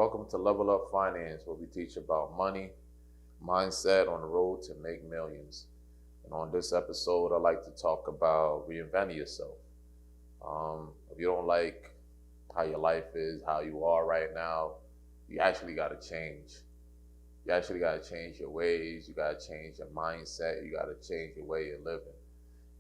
Welcome to Level Up Finance, where we teach about money, mindset on the road to make millions. And on this episode, I'd like to talk about reinventing yourself. If you don't like how your life is, how you are right now, you actually got to change. You actually got to change your ways. You got to change your mindset. You got to change your way of living.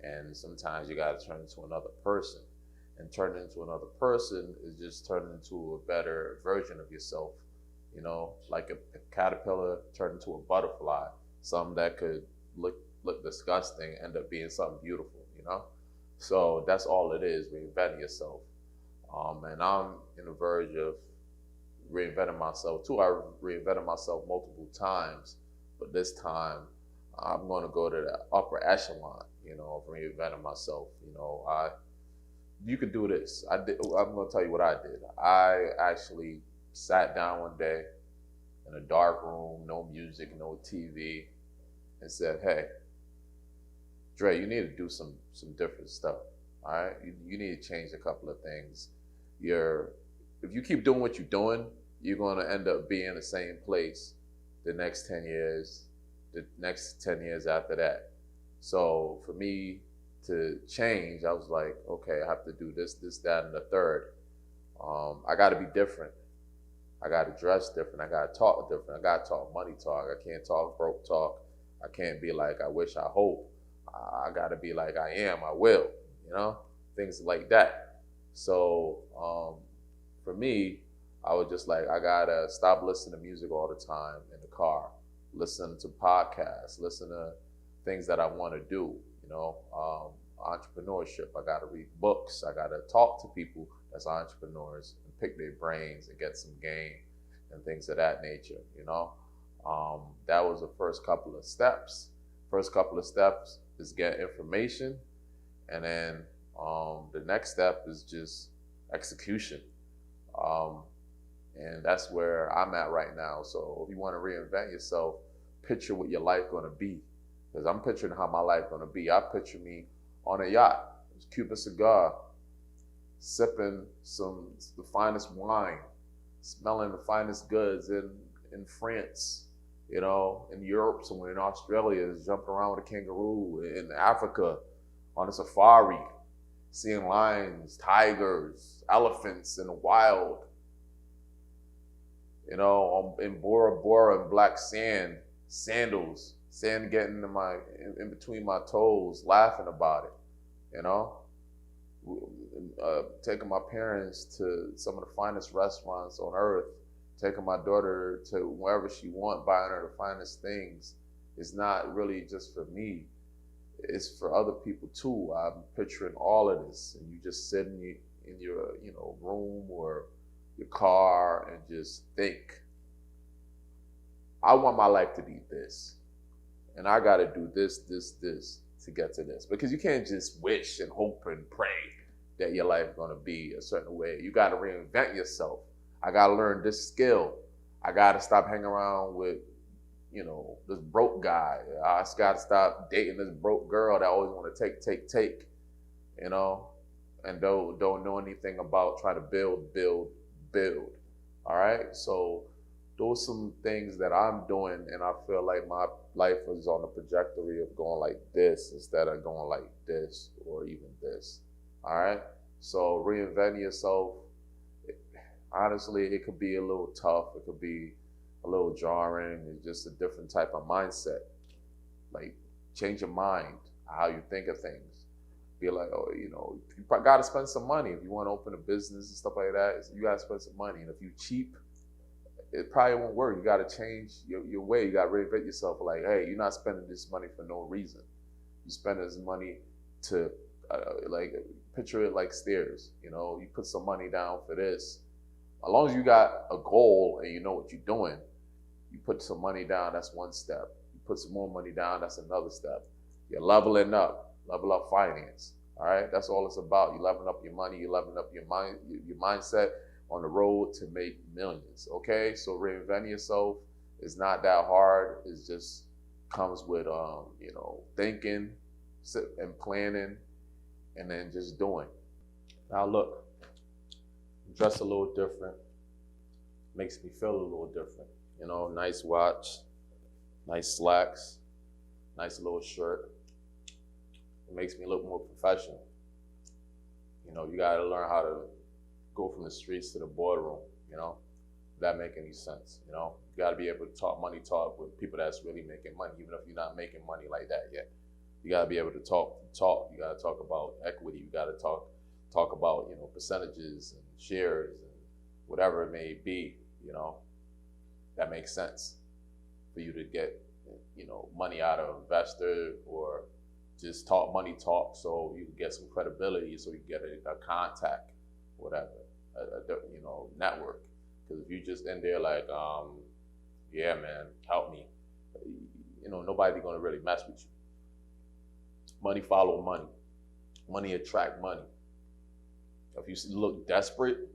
And sometimes you got to turn into another person. And turning into another person is just turning into a better version of yourself. You know, like a caterpillar turned into a butterfly, something that could look disgusting, end up being something beautiful, you know? So that's all it is, reinventing yourself. And I'm in the verge of reinventing myself too. I reinvented myself multiple times, but this time I'm going to go to the upper echelon, of reinventing myself. You could do this. I'm going to tell you what I did. I actually sat down one day in a dark room, no music, no TV, and said, "Hey, Dre, you need to do some different stuff. All right, you need to change a couple of things. If you keep doing what you're doing, you're going to end up being in the same place the next 10 years, the next 10 years after that." So for me to change, I was like, okay, I have to do this, that, and the third. I got to be different. I got to dress different. I got to talk different. I got to talk money talk. I can't talk broke talk. I can't be like, I wish, I hope. I got to be like, I am, I will, things like that. So for me, I was just like, I got to stop listening to music all the time in the car, listen to podcasts, listen to things that I want to do, entrepreneurship. I got to read books. I got to talk to people that's entrepreneurs and pick their brains and get some game and things of that nature, That was the first couple of steps. First couple of steps is get information. And then the next step is just execution. And that's where I'm at right now. So if you want to reinvent yourself, picture what your life going to be. Because I'm picturing how my life going to be. I picture me on a yacht, Cuban cigar, sipping the finest wine, smelling the finest goods in France, in Europe, somewhere in Australia, jumping around with a kangaroo, in Africa, on a safari, seeing lions, tigers, elephants in the wild, in Bora Bora and black sand, sandals, sand getting in between my toes, laughing about it, taking my parents to some of the finest restaurants on earth, taking my daughter to wherever she wants, buying her the finest things. It's not really just for me. It's for other people too. I'm picturing all of this, and you just sit in your room or your car and just think, I want my life to be this. And I got to do this to get to this. Because you can't just wish and hope and pray that your life is going to be a certain way. You got to reinvent yourself. I got to learn this skill. I got to stop hanging around with, this broke guy. I just got to stop dating this broke girl that always want to take, and don't know anything about trying to build. All right? So those are some things that I'm doing, and I feel like my life is on a trajectory of going like this instead of going like this or even this. All right? So reinventing yourself, honestly, it could be a little tough. It could be a little jarring. It's just a different type of mindset. Like, change your mind, how you think of things. Be like, you got to spend some money. If you want to open a business and stuff like that, you got to spend some money. And if you cheap, it probably won't work. You got to change your way. You got to reinvent yourself. Like, hey, you're not spending this money for no reason. You spend this money to, picture it like stairs. You put some money down for this. As long as you got a goal and you know what you're doing, you put some money down, that's one step. You put some more money down, that's another step. You're leveling up, level up finance. All right, that's all it's about. You're leveling up your money, you're leveling up your mind, your mindset on the road to make millions. Okay, so reinventing yourself is not that hard. It just comes with thinking and planning, and then just doing. Now look, dress a little different. Makes me feel a little different. You know, nice watch, nice slacks, nice little shirt. It makes me look more professional. You know, you got to learn how to go from the streets to the boardroom. You know, if that make any sense. You know, you got to be able to talk money talk with people that's really making money, even if you're not making money like that yet. You got to be able to talk. You got to talk about equity. You got to talk about, you know, percentages and shares and whatever it may be. You know, that makes sense for you to get, you know, money out of investor, or just talk money talk so you can get some credibility, so you can get a contact, whatever, you know, network. Because if you just in there like, yeah, man, help me, you know, nobody's gonna really mess with you. Money follow money. Money attract money. If you look desperate,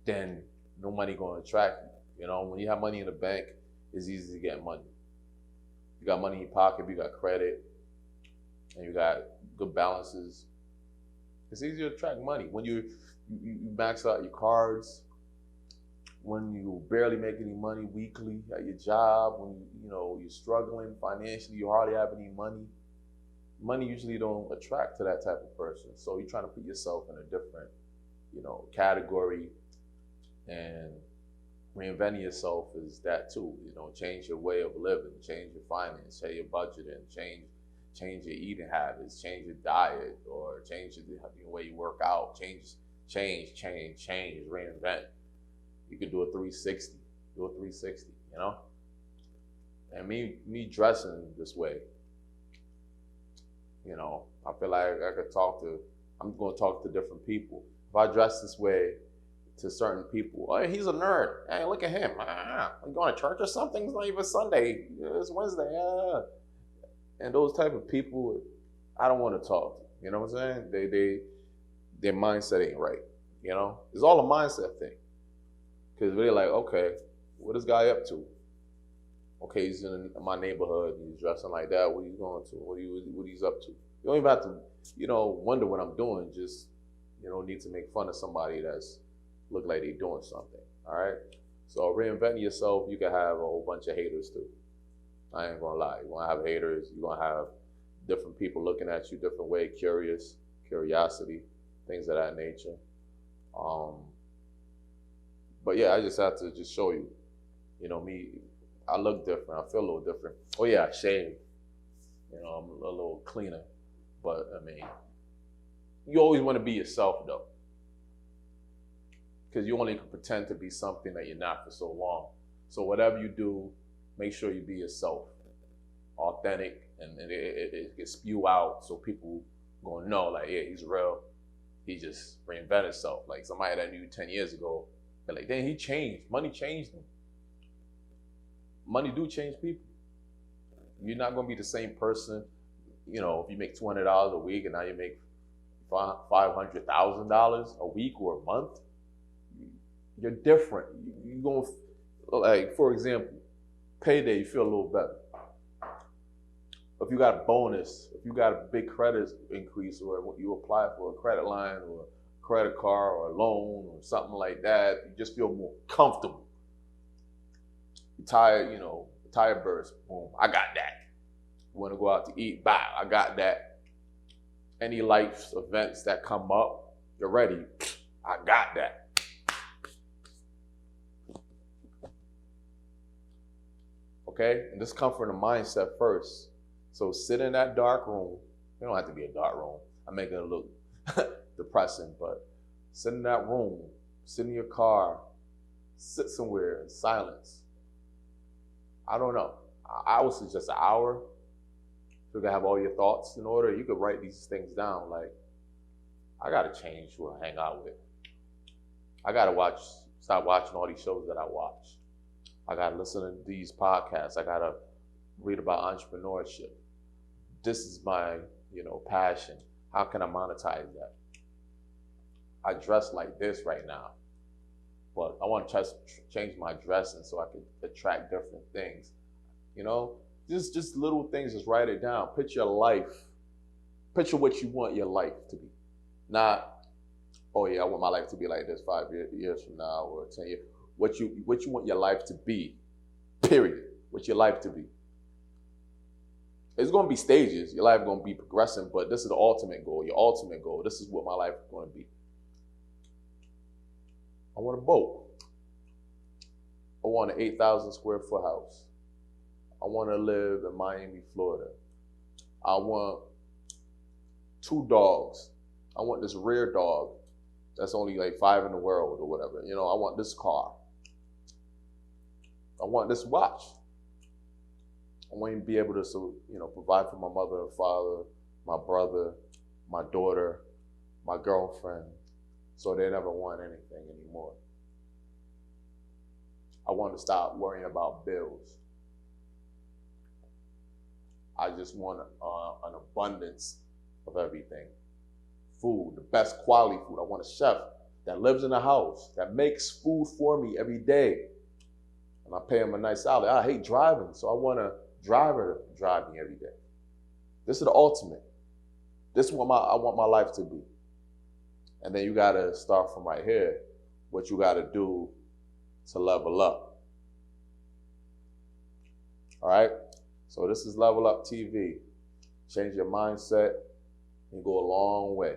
then no money gonna attract you. You know, when you have money in the bank, it's easy to get money. You got money in your pocket, you got credit, and you got good balances. It's easier to attract money. When you max out your cards, when you barely make any money weekly at your job, when you know you're struggling financially, you hardly have any money. Money usually don't attract to that type of person. So you're trying to put yourself in a different, you know, category, and reinventing yourself is that too. You know, change your way of living, change your finance, change your budgeting, change your eating habits, change your diet, or change the way you work out. Change, reinvent. You could do a 360, you know? And me dressing this way, you know, I feel like I'm going to talk to different people. If I dress this way to certain people, oh, he's a nerd. Hey, look at him. You going to church or something? It's not even Sunday. It's Wednesday. And those type of people, I don't want to talk to. You know what I'm saying? Their mindset ain't right. You know, it's all a mindset thing. Because they're like, okay, what is this guy up to? Okay, he's in my neighborhood. He's dressing like that. What are you going to? What he's up to? You don't even have to, you know, wonder what I'm doing. Just, you know, need to make fun of somebody that's look like they're doing something. All right. So reinventing yourself, you can have a whole bunch of haters too. I ain't gonna lie. You're gonna have haters. You're gonna have different people looking at you different way, curiosity, things of that nature. But yeah, I just have to just show you, you know, me, I look different. I feel a little different. Oh yeah, I shave. You know, I'm a little cleaner. But I mean, you always want to be yourself though. Because you only can pretend to be something that you're not for so long. So whatever you do, make sure you be yourself, authentic, and it can spew out so people gonna know, like, yeah, he's real. He just reinvented himself. Like somebody that knew 10 years ago, they're like, then he changed. Money changed him. Money do change people. You're not gonna be the same person. You know, if you make $200 a week and now you make $500,000 a week or a month, you're different. You're gonna, like, for example, payday, you feel a little better. If you got a bonus, if you got a big credit increase, or you apply for a credit line or a credit card or a loan or something like that, you just feel more comfortable. You're tired, you know, tire burst, boom, I got that. You want to go out to eat, bye, I got that. Any life events that come up, you're ready, I got that. Okay, and this comes from the mindset first. So sit in that dark room. It don't have to be a dark room. I'm making it look depressing, but sit in that room, sit in your car, sit somewhere in silence. I don't know. I would suggest an hour. So you can have all your thoughts in order. You could write these things down. Like, I gotta change who I hang out with. I gotta stop watching all these shows that I watch. I gotta listen to these podcasts. I gotta read about entrepreneurship. This is my, you know, passion. How can I monetize that? I dress like this right now, but I want to change my dressing so I can attract different things. You know, just little things. Just write it down. Picture your life. Picture what you want your life to be. Not oh yeah, I want my life to be like this 5 years from now or 10 years. What you want your life to be, period. What's your life to be? It's going to be stages. Your life is going to be progressing, but this is the ultimate goal. Your ultimate goal. This is what my life is going to be. I want a boat. I want an 8,000 square foot house. I want to live in Miami, Florida. I want 2 dogs. I want this rare dog that's only like 5 in the world or whatever. You know, I want this car. I want this watch. I want to be able to, provide for my mother and father, my brother, my daughter, my girlfriend, so they never want anything anymore. I want to stop worrying about bills. I just want an abundance of everything. Food, the best quality food. I want a chef that lives in the house, that makes food for me every day. And I pay him a nice salary. I hate driving, so I want a driver to drive me every day. This is the ultimate. This is what I want my life to be. And then you got to start from right here, what you got to do to level up. All right? So this is Level Up TV. Change your mindset and go a long way.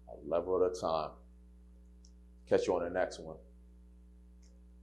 A level at a time. Catch you on the next one.